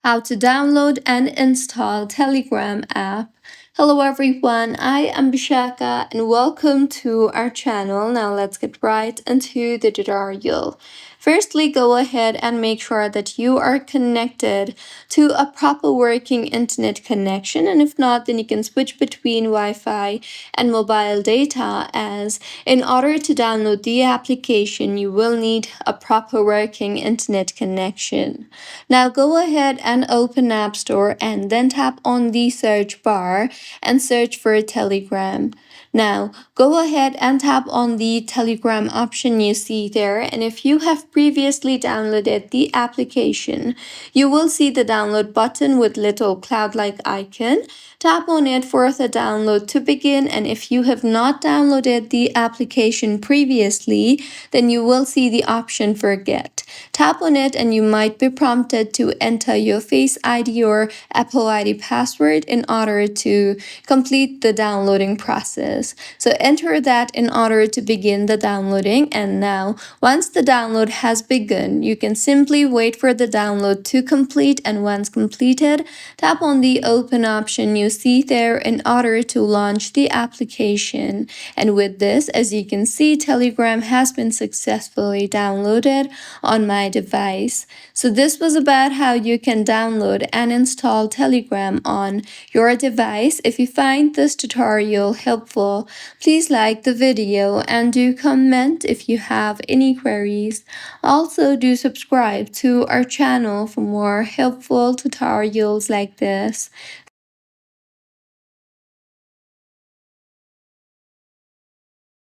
How to download and install Telegram app. Hello everyone, I am Bishaka and welcome to our channel. Now let's get right into the tutorial. Firstly, go ahead and make sure that you are connected to a proper working internet connection, and if not, then you can switch between Wi-Fi and mobile data, as in order to download the application you will need a proper working internet connection. Now go ahead and open App Store and then tap on the search bar and search for Telegram. Now, go ahead and tap on the Telegram option you see there, and if you have previously downloaded the application, you will see the download button with little cloud-like icon. Tap on it for the download to begin, and if you have not downloaded the application previously, then you will see the option Forget. Tap on it and you might be prompted to enter your Face ID or Apple ID password in order to complete the downloading process. So enter that in order to begin the downloading, and now once the download has begun, you can simply wait for the download to complete, and once completed, tap on the open option you see there in order to launch the application. And with this, as you can see, Telegram has been successfully downloaded on my device. So this was about how you can download and install Telegram on your device. If you find this tutorial helpful, please like the video and do comment if you have any queries. Also, do subscribe to our channel for more helpful tutorials like this.